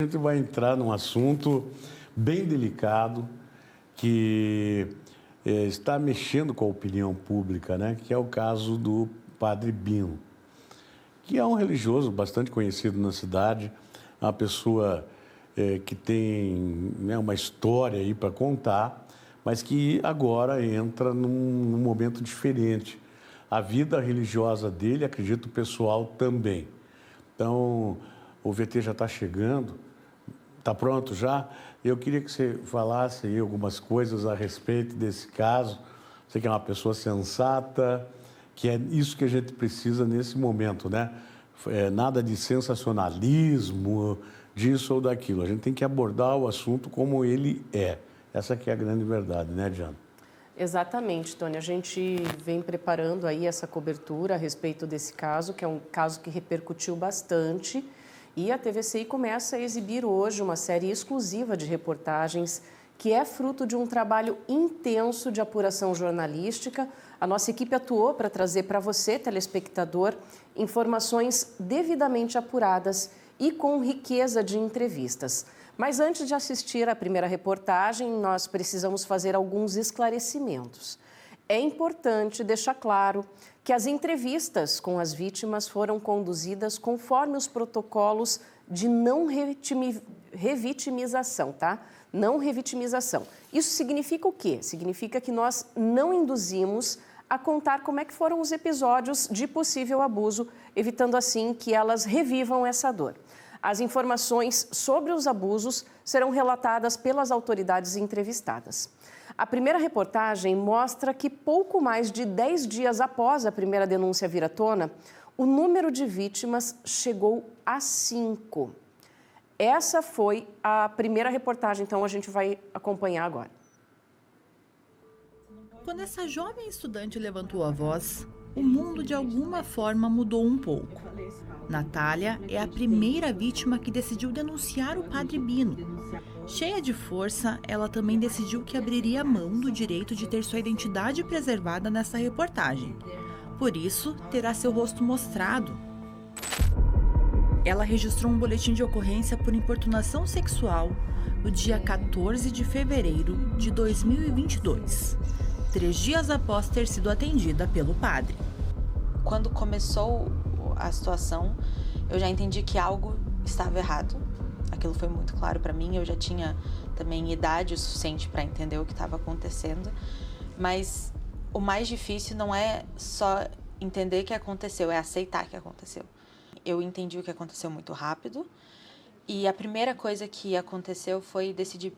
A gente vai entrar num assunto bem delicado que está mexendo com a opinião pública, né? Que é o caso do Padre Bino, que é um religioso bastante conhecido na cidade, uma pessoa que tem, né, uma história aí para contar, mas que agora entra num momento diferente. A vida religiosa dele, acredito, pessoal também. Então, o VT já está chegando. Está pronto já? Eu queria que você falasse aí algumas coisas a respeito desse caso. Você que é uma pessoa sensata, que é isso que a gente precisa nesse momento, né? Nada de sensacionalismo, disso ou daquilo. A gente tem que abordar o assunto como ele é. Essa que é a grande verdade, né, Diana? Exatamente, Tony. A gente vem preparando aí essa cobertura a respeito desse caso, que é um caso que repercutiu bastante. E a TVCI começa a exibir hoje uma série exclusiva de reportagens que é fruto de um trabalho intenso de apuração jornalística. A nossa equipe atuou para trazer para você, telespectador, informações devidamente apuradas e com riqueza de entrevistas. Mas antes de assistir à primeira reportagem, nós precisamos fazer alguns esclarecimentos. É importante deixar claro que as entrevistas com as vítimas foram conduzidas conforme os protocolos de não revitimização, tá? Não revitimização. Isso significa o quê? Significa que nós não induzimos a contar como é que foram os episódios de possível abuso, evitando assim que elas revivam essa dor. As informações sobre os abusos serão relatadas pelas autoridades entrevistadas. A primeira reportagem mostra que pouco mais de 10 dias após a primeira denúncia vir à tona, o número de vítimas chegou a 5. Essa foi a primeira reportagem, então a gente vai acompanhar agora. Quando essa jovem estudante levantou a voz, o mundo de alguma forma mudou um pouco. Natália é a primeira vítima que decidiu denunciar o Padre Bino. Cheia de força, ela também decidiu que abriria mão do direito de ter sua identidade preservada nessa reportagem. Por isso, terá seu rosto mostrado. Ela registrou um boletim de ocorrência por importunação sexual no dia 14 de fevereiro de 2022, 3 dias após ter sido atendida pelo padre. Quando começou a situação, eu já entendi que algo estava errado. Aquilo foi muito claro para mim. Eu já tinha também idade o suficiente para entender o que estava acontecendo. Mas o mais difícil não é só entender que aconteceu, é aceitar que aconteceu. Eu entendi o que aconteceu muito rápido. E a primeira coisa que aconteceu foi decidir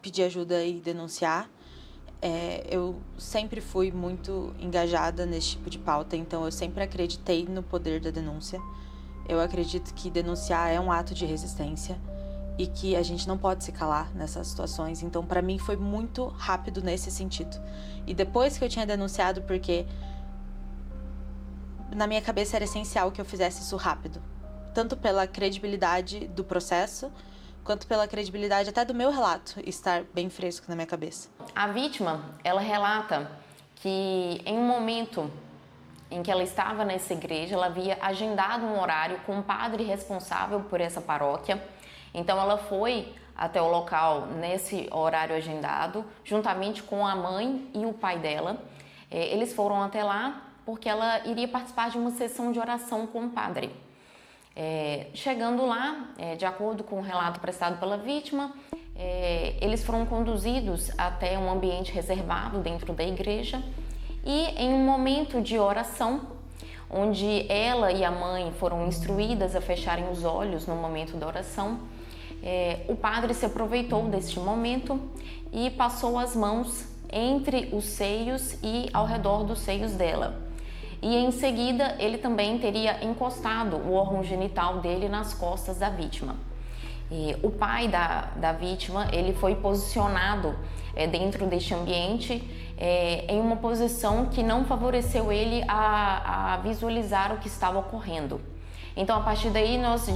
pedir ajuda e denunciar. Eu sempre fui muito engajada nesse tipo de pauta, então eu sempre acreditei no poder da denúncia. Eu acredito que denunciar é um ato de resistência e que a gente não pode se calar nessas situações. Então, para mim, foi muito rápido nesse sentido. E depois que eu tinha denunciado, porque na minha cabeça era essencial que eu fizesse isso rápido, tanto pela credibilidade do processo, quanto pela credibilidade até do meu relato estar bem fresco na minha cabeça. A vítima, ela relata que em um momento em que ela estava nessa igreja, ela havia agendado um horário com o padre responsável por essa paróquia. Então ela foi até o local nesse horário agendado, juntamente com a mãe e o pai dela. Eles foram até lá porque ela iria participar de uma sessão de oração com o padre. Chegando lá, de acordo com o relato prestado pela vítima, eles foram conduzidos até um ambiente reservado dentro da igreja e em um momento de oração, onde ela e a mãe foram instruídas a fecharem os olhos no momento da oração, o padre se aproveitou deste momento e passou as mãos entre os seios e ao redor dos seios dela. E em seguida, ele também teria encostado o órgão genital dele nas costas da vítima. O pai da vítima, ele foi posicionado dentro deste ambiente em uma posição que não favoreceu ele a visualizar o que estava ocorrendo. Então, a partir daí, nós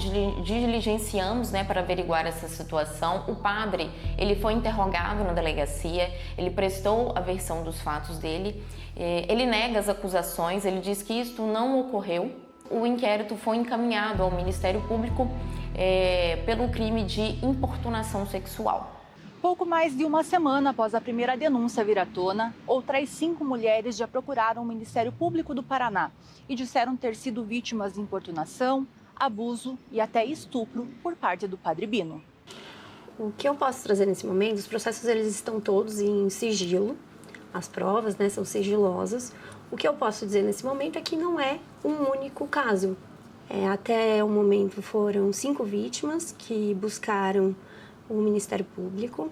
diligenciamos, para averiguar essa situação. O padre, ele foi interrogado na delegacia, ele prestou a versão dos fatos dele, ele nega as acusações, ele diz que isto não ocorreu. O inquérito foi encaminhado ao Ministério Público pelo crime de importunação sexual. Pouco mais de uma semana após a primeira denúncia vir à tona, outras 5 mulheres já procuraram o Ministério Público do Paraná e disseram ter sido vítimas de importunação, abuso e até estupro por parte do Padre Bino. O que eu posso trazer nesse momento, os processos eles estão todos em sigilo, as provas, né, são sigilosas. O que eu posso dizer nesse momento é que não é um único caso. Até o momento foram 5 vítimas que buscaram o Ministério Público.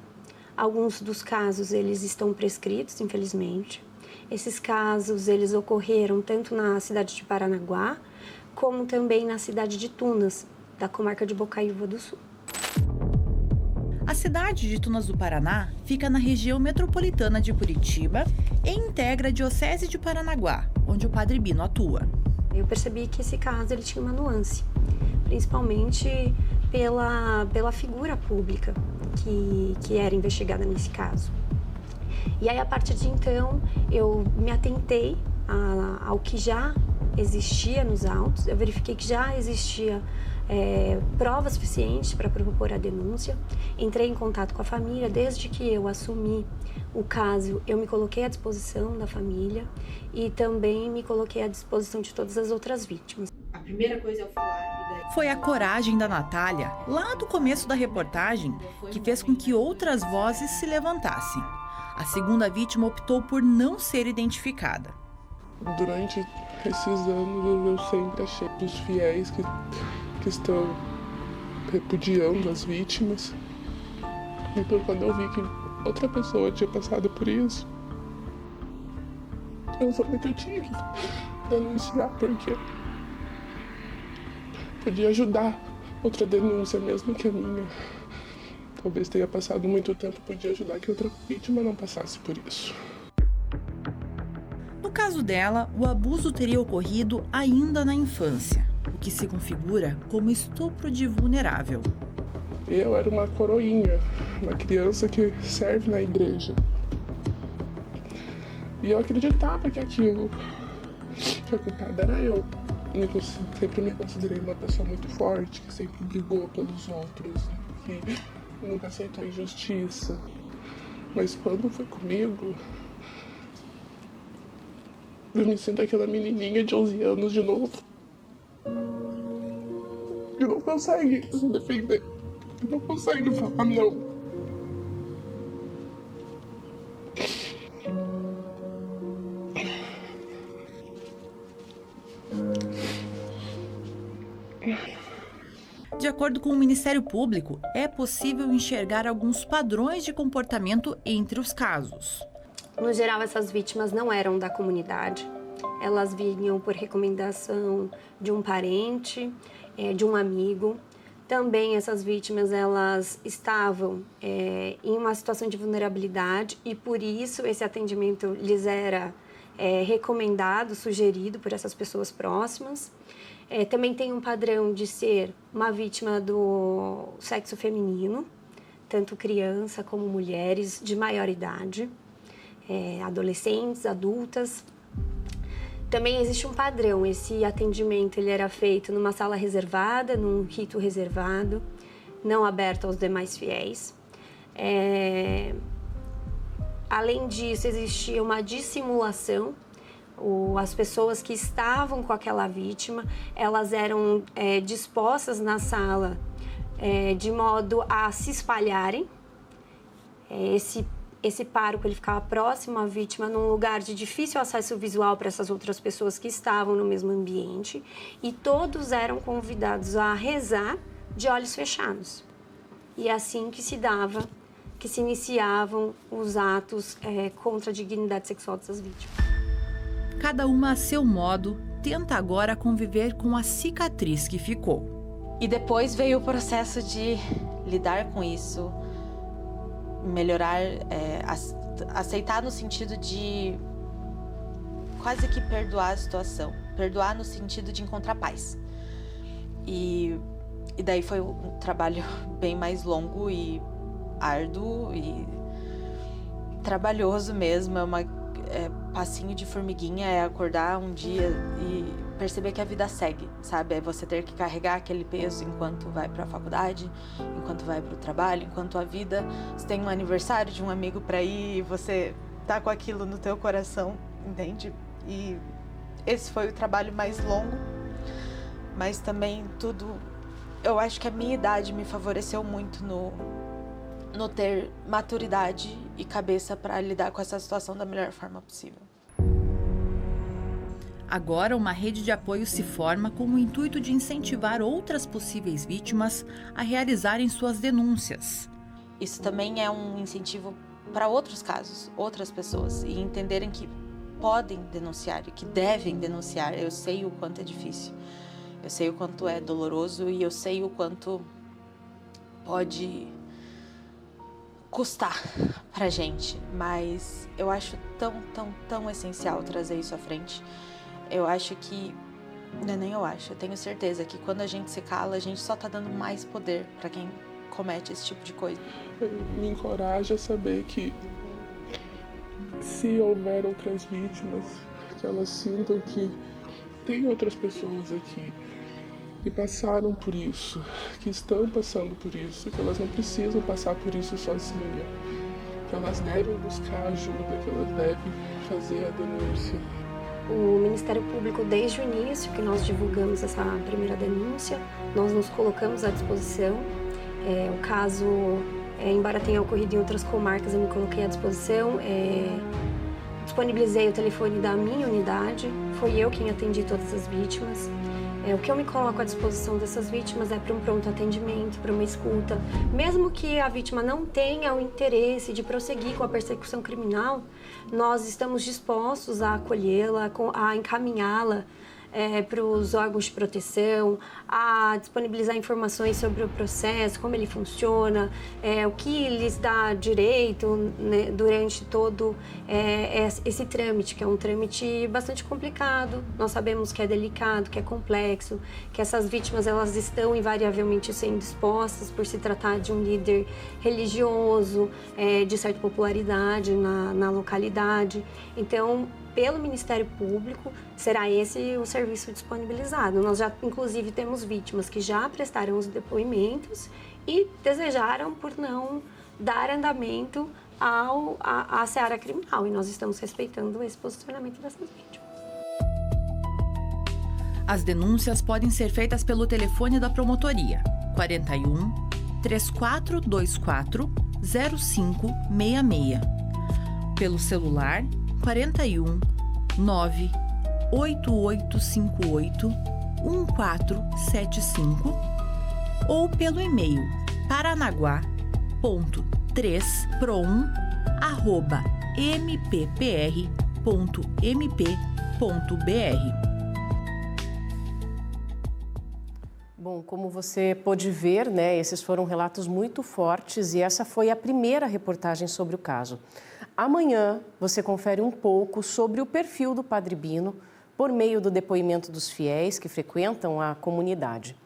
Alguns dos casos eles estão prescritos, infelizmente. Esses casos eles ocorreram tanto na cidade de Paranaguá, como também na cidade de Tunas, da comarca de Bocaiúva do Sul. A cidade de Tunas do Paraná fica na região metropolitana de Curitiba e integra a Diocese de Paranaguá, onde o Padre Bino atua. Eu percebi que esse caso ele tinha uma nuance, principalmente pela figura pública que era investigada nesse caso. E aí, a partir de então, eu me atentei ao que já existia nos autos, eu verifiquei que já existia provas suficientes para propor a denúncia, entrei em contato com a família. Desde que eu assumi o caso, eu me coloquei à disposição da família e também me coloquei à disposição de todas as outras vítimas. A primeira coisa é eu falar... Foi a coragem da Natália, lá do começo da reportagem, que fez com que outras vozes se levantassem. A segunda vítima optou por não ser identificada. Durante esses anos, eu sempre achei que os fiéis que estão repudiando as vítimas. Então, quando eu vi que outra pessoa tinha passado por isso, eu soube que eu tinha que denunciar, porque podia ajudar outra denúncia, mesmo que a minha talvez tenha passado muito tempo, podia ajudar que outra vítima não passasse por isso. No caso dela, o abuso teria ocorrido ainda na infância, o que se configura como estupro de vulnerável. Eu era uma coroinha, uma criança que serve na igreja. E eu acreditava que a culpada era eu. Sempre me considerei uma pessoa muito forte, que sempre brigou pelos outros, que nunca aceitou injustiça. Mas quando foi comigo, eu me sinto aquela menininha de 11 anos de novo. Que não consegue se defender, que não consegue falar não. De acordo com o Ministério Público, é possível enxergar alguns padrões de comportamento entre os casos. No geral, essas vítimas não eram da comunidade. Elas vinham por recomendação de um parente, de um amigo. Também essas vítimas elas estavam em uma situação de vulnerabilidade e por isso esse atendimento lhes era recomendado, sugerido por essas pessoas próximas. Também tem um padrão de ser uma vítima do sexo feminino, tanto criança como mulheres de maior idade, adolescentes, adultas. Também existe um padrão, esse atendimento ele era feito numa sala reservada, num rito reservado, não aberto aos demais fiéis. Além disso, existia uma dissimulação. As pessoas que estavam com aquela vítima, elas eram dispostas na sala de modo a se espalharem. Esse pároco ele ficava próximo à vítima, num lugar de difícil acesso visual para essas outras pessoas que estavam no mesmo ambiente, e todos eram convidados a rezar de olhos fechados. E é assim que se iniciavam os atos contra a dignidade sexual dessas vítimas. Cada uma a seu modo, tenta agora conviver com a cicatriz que ficou. E depois veio o processo de lidar com isso, melhorar, aceitar no sentido de quase que perdoar a situação. Perdoar no sentido de encontrar paz. E daí foi um trabalho bem mais longo e árduo e trabalhoso mesmo. Passinho de formiguinha, acordar um dia e perceber que a vida segue, sabe? É você ter que carregar aquele peso enquanto vai para a faculdade, enquanto vai para o trabalho, enquanto a vida, você tem um aniversário de um amigo para ir e você tá com aquilo no teu coração, entende? E esse foi o trabalho mais longo, mas também tudo, eu acho que a minha idade me favoreceu muito no ter maturidade e cabeça para lidar com essa situação da melhor forma possível. Agora, uma rede de apoio se forma com o intuito de incentivar outras possíveis vítimas a realizarem suas denúncias. Isso também é um incentivo para outros casos, outras pessoas, e entenderem que podem denunciar e que devem denunciar. Eu sei o quanto é difícil, eu sei o quanto é doloroso e eu sei o quanto pode custar pra gente, mas eu acho tão essencial trazer isso à frente. Eu acho que, não é nem eu acho, eu tenho certeza que quando a gente se cala, a gente só tá dando mais poder pra quem comete esse tipo de coisa. Me encoraja a saber que se houver outras vítimas, que elas sintam que tem outras pessoas aqui que passaram por isso, que estão passando por isso, que elas não precisam passar por isso sozinhas, que elas devem buscar ajuda, que elas devem fazer a denúncia. O Ministério Público, desde o início que nós divulgamos essa primeira denúncia, nós nos colocamos à disposição. O caso, embora tenha ocorrido em outras comarcas, eu me coloquei à disposição. Disponibilizei o telefone da minha unidade, foi eu quem atendi todas as vítimas. O que eu me coloco à disposição dessas vítimas é para um pronto atendimento, para uma escuta. Mesmo que a vítima não tenha o interesse de prosseguir com a persecução criminal, nós estamos dispostos a acolhê-la, a encaminhá-la para os órgãos de proteção, a disponibilizar informações sobre o processo, como ele funciona, o que lhes dá direito, né, durante todo esse trâmite, que é um trâmite bastante complicado. Nós sabemos que é delicado, que é complexo, que essas vítimas elas estão invariavelmente sendo expostas por se tratar de um líder religioso, de certa popularidade na localidade. Então, pelo Ministério Público, será esse o serviço disponibilizado. Nós já, inclusive, temos vítimas que já prestaram os depoimentos e desejaram por não dar andamento à seara criminal. E nós estamos respeitando esse posicionamento dessas vítimas. As denúncias podem ser feitas pelo telefone da promotoria 41 3424 0566, pelo celular 41 98858 1475 ou pelo e-mail paranaguá.3pro1@mppr.mp.br. Bom, como você pôde ver, né, esses foram relatos muito fortes e essa foi a primeira reportagem sobre o caso. Amanhã você confere um pouco sobre o perfil do Padre Bino por meio do depoimento dos fiéis que frequentam a comunidade.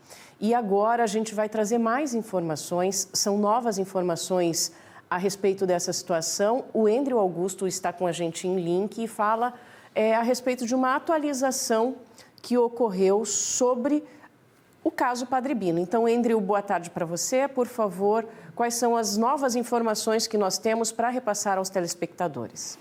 E agora a gente vai trazer mais informações, são novas informações a respeito dessa situação. O Andrew Augusto está com a gente em link e fala a respeito de uma atualização que ocorreu sobre o caso Padre Bino. Então, Andrew, boa tarde para você. Por favor, quais são as novas informações que nós temos para repassar aos telespectadores?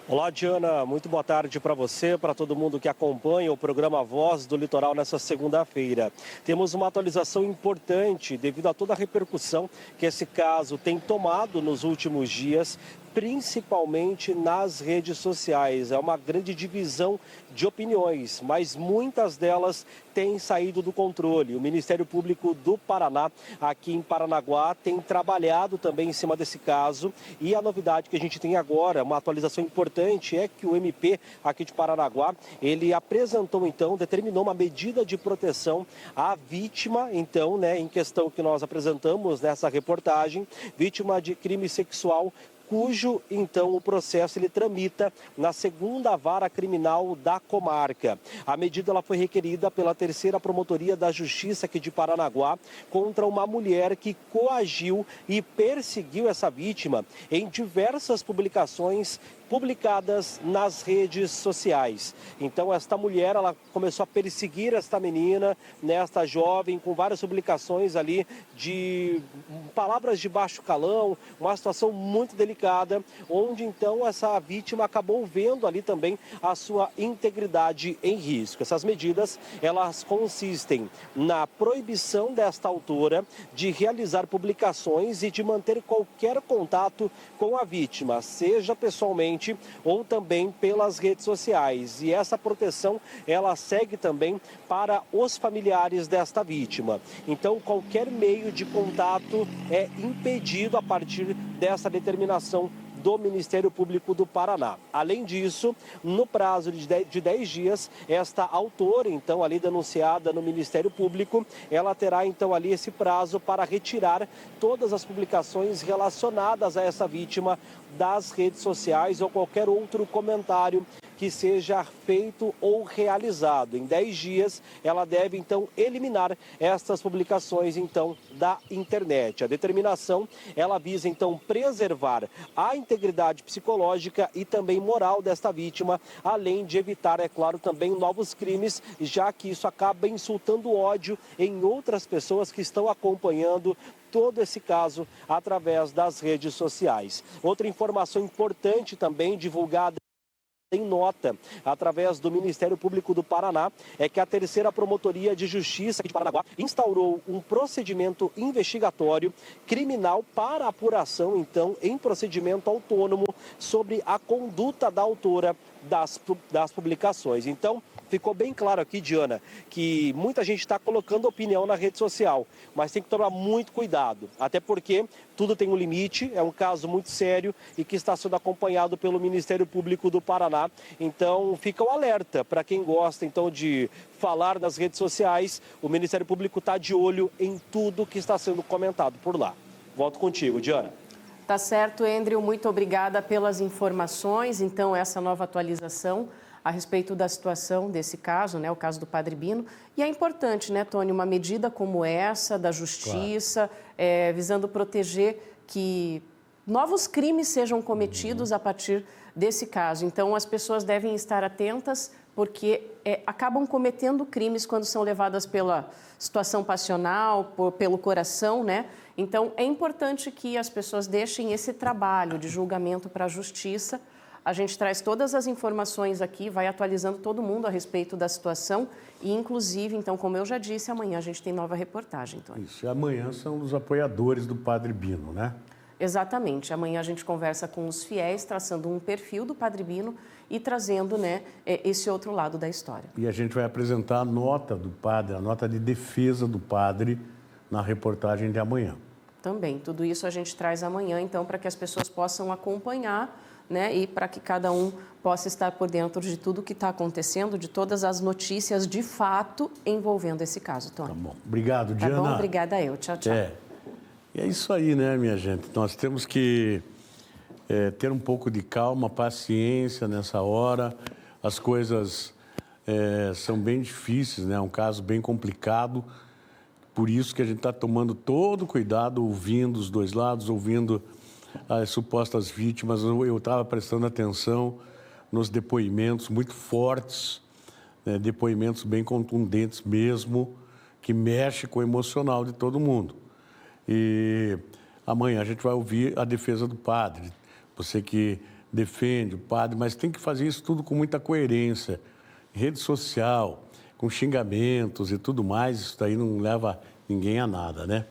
Olá, Diana. Muito boa tarde para você, para todo mundo que acompanha o programa Voz do Litoral nessa segunda-feira. Temos uma atualização importante devido a toda a repercussão que esse caso tem tomado nos últimos dias, principalmente nas redes sociais. É uma grande divisão de opiniões, mas muitas delas têm saído do controle. O Ministério Público do Paraná, aqui em Paranaguá, tem trabalhado também em cima desse caso. E a novidade que a gente tem agora, uma atualização importante, é que o MP aqui de Paranaguá, ele apresentou, então, determinou uma medida de proteção à vítima, então, né, em questão que nós apresentamos nessa reportagem, vítima de crime sexual, cujo, então, o processo ele tramita na 2ª Vara Criminal da comarca. A medida ela foi requerida pela 3ª Promotoria da Justiça aqui de Paranaguá contra uma mulher que coagiu e perseguiu essa vítima em diversas publicações publicadas nas redes sociais. Então, esta mulher, ela começou a perseguir esta menina, esta jovem, com várias publicações ali de palavras de baixo calão, uma situação muito delicada, onde então essa vítima acabou vendo ali também a sua integridade em risco. Essas medidas, elas consistem na proibição desta autora de realizar publicações e de manter qualquer contato com a vítima, seja pessoalmente ou também pelas redes sociais. E essa proteção, ela segue também para os familiares desta vítima. Então, qualquer meio de contato é impedido a partir dessa determinação do Ministério Público do Paraná. Além disso, no prazo de 10 dias, esta autora, então, ali denunciada no Ministério Público, ela terá, então, ali esse prazo para retirar todas as publicações relacionadas a essa vítima das redes sociais ou qualquer outro comentário que seja feito ou realizado. Em 10 dias, ela deve, então, eliminar estas publicações, então, da internet. A determinação, ela visa, então, preservar a integridade psicológica e também moral desta vítima, além de evitar, é claro, também novos crimes, já que isso acaba insultando o ódio em outras pessoas que estão acompanhando todo esse caso através das redes sociais. Outra informação importante também divulgada em nota, através do Ministério Público do Paraná, é que a terceira Promotoria de Justiça de Paranaguá instaurou um procedimento investigatório criminal para apuração, então, em procedimento autônomo sobre a conduta da autora das publicações. Então, ficou bem claro aqui, Diana, que muita gente está colocando opinião na rede social, mas tem que tomar muito cuidado, até porque tudo tem um limite, é um caso muito sério e que está sendo acompanhado pelo Ministério Público do Paraná. Então, fica o alerta para quem gosta, então, de falar nas redes sociais. O Ministério Público está de olho em tudo que está sendo comentado por lá. Volto contigo, Diana. Tá certo, Andrew, muito obrigada pelas informações. Então, essa nova atualização a respeito da situação desse caso, né, o caso do Padre Bino. E é importante, né, Tony, uma medida como essa da Justiça, claro, visando proteger que novos crimes sejam cometidos a partir desse caso. Então, as pessoas devem estar atentas, porque acabam cometendo crimes quando são levadas pela situação passional, pelo coração, né? Então, é importante que as pessoas deixem esse trabalho de julgamento para a Justiça. A gente traz todas as informações aqui, vai atualizando todo mundo a respeito da situação e, inclusive, então, como eu já disse, amanhã a gente tem nova reportagem, Tony. Isso, e amanhã são os apoiadores do Padre Bino, né? Exatamente. Amanhã a gente conversa com os fiéis, traçando um perfil do Padre Bino e trazendo, né, esse outro lado da história. E a gente vai apresentar a nota do padre, a nota de defesa do padre na reportagem de amanhã. Também. Tudo isso a gente traz amanhã, então, para que as pessoas possam acompanhar, né, e para que cada um possa estar por dentro de tudo que está acontecendo, de todas as notícias de fato envolvendo esse caso, Tony. Tá bom. Obrigado, Diana. Tá bom? Obrigada eu. Tchau, tchau. E é isso aí, né, minha gente? Nós temos que ter um pouco de calma, paciência nessa hora. As coisas são bem difíceis, né? É um caso bem complicado. Por isso que a gente está tomando todo o cuidado, ouvindo os dois lados, ouvindo as supostas vítimas. Eu estava prestando atenção nos depoimentos muito fortes, né? Depoimentos bem contundentes mesmo, que mexem com o emocional de todo mundo. E amanhã a gente vai ouvir a defesa do padre. Você que defende o padre, mas tem que fazer isso tudo com muita coerência. Rede social, com xingamentos e tudo mais, isso daí não leva ninguém a nada, né?